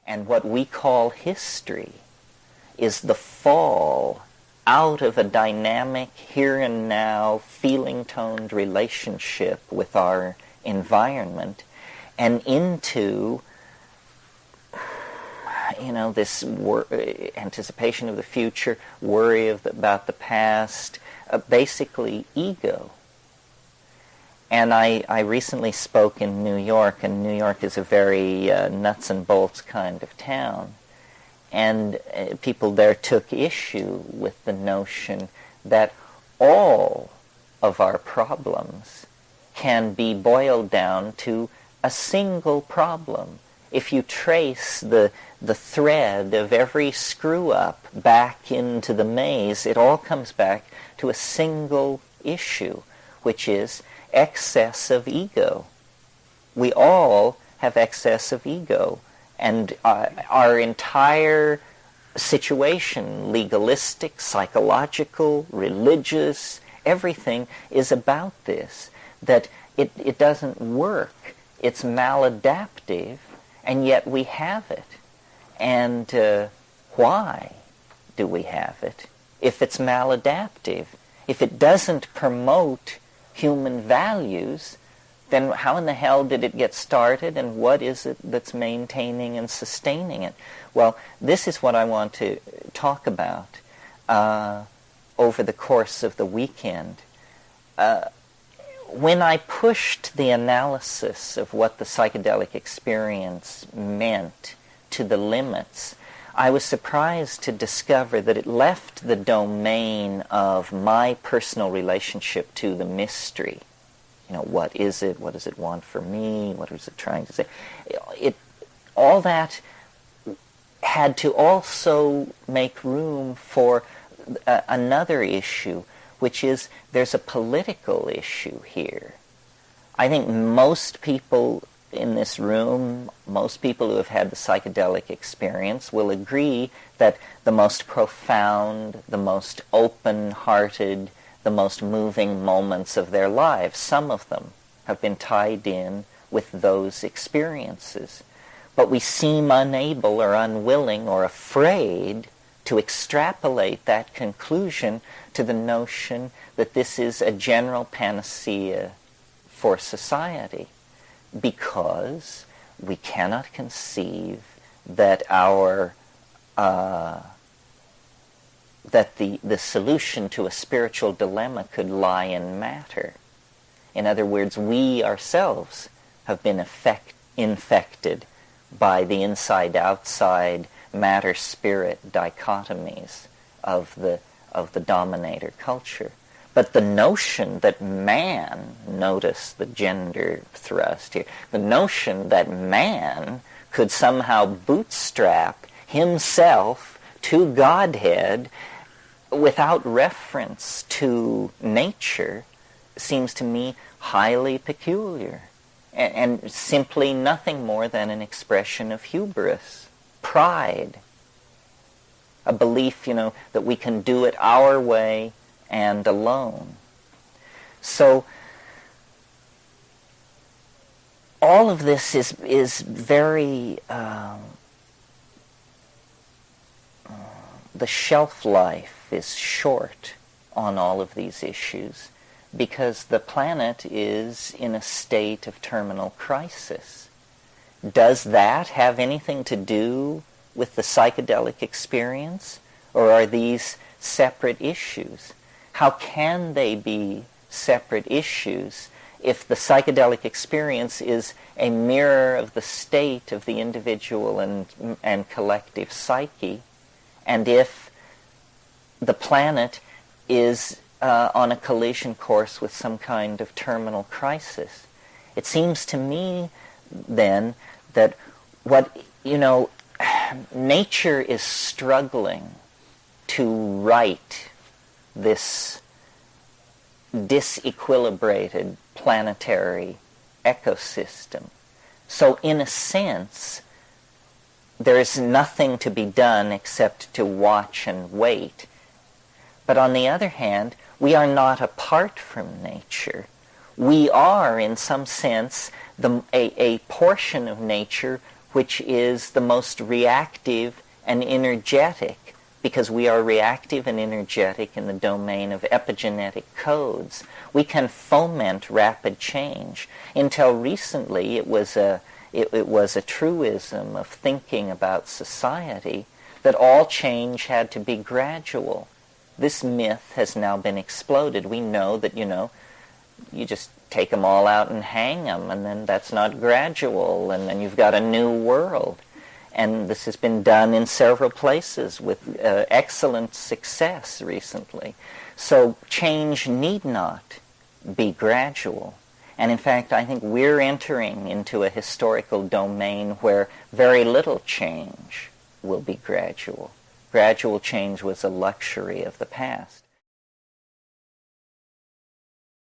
And what we call history is the fall out of a dynamic here and now feeling-toned relationship with our environment and into this anticipation of the future, worry about the past, basically ego. And I recently spoke in New York, and New York is a very nuts and bolts kind of town. And people there took issue with the notion that all of our problems can be boiled down to a single problem. If you trace the thread of every screw-up back into the maze, it all comes back to a single issue, which is excess of ego. We all have excess of ego, and our entire situation, legalistic, psychological, religious, everything is about this, that it doesn't work. It's maladaptive, and yet we have it. And why do we have it if it's maladaptive? If it doesn't promote human values, then how in the hell did it get started, and what is it that's maintaining and sustaining it? Well, this is what I want to talk about over the course of the weekend. When I pushed the analysis of what the psychedelic experience meant to the limits, I was surprised to discover that it left the domain of my personal relationship to the mystery. What is it? What does it want for me? What is it trying to say? All that had to also make room for another issue, which is there's a political issue here. I think most people in this room, most people who have had the psychedelic experience will agree that the most profound, the most open-hearted, the most moving moments of their lives, some of them have been tied in with those experiences. But we seem unable or unwilling or afraid to extrapolate that conclusion to the notion that this is a general panacea for society, because we cannot conceive that that the solution to a spiritual dilemma could lie in matter. In other words, we ourselves have been infected by the inside-outside matter-spirit dichotomies of the dominator culture. But the notion that man, notice the gender thrust here, the notion that man could somehow bootstrap himself to Godhead without reference to nature seems to me highly peculiar and simply nothing more than an expression of hubris, pride, a belief, that we can do it our way and alone. So all of this is very the shelf life is short on all of these issues because the planet is in a state of terminal crisis. Does that have anything to do with the psychedelic experience, or are these separate issues? How can they be separate issues if the psychedelic experience is a mirror of the state of the individual and collective psyche, and if the planet is on a collision course with some kind of terminal crisis? It seems to me then that nature is struggling to right this disequilibrated planetary ecosystem. So in a sense, there is nothing to be done except to watch and wait. But on the other hand, we are not apart from nature. We are, in some sense, a portion of nature which is the most reactive and energetic, because we are reactive and energetic in the domain of epigenetic codes. We can foment rapid change. Until recently, it was a truism of thinking about society that all change had to be gradual. This myth has now been exploded. We know that, you just take them all out and hang them, and then that's not gradual, and then you've got a new world. And this has been done in several places with excellent success recently. So change need not be gradual. And in fact, I think we're entering into a historical domain where very little change will be gradual. Gradual change was a luxury of the past.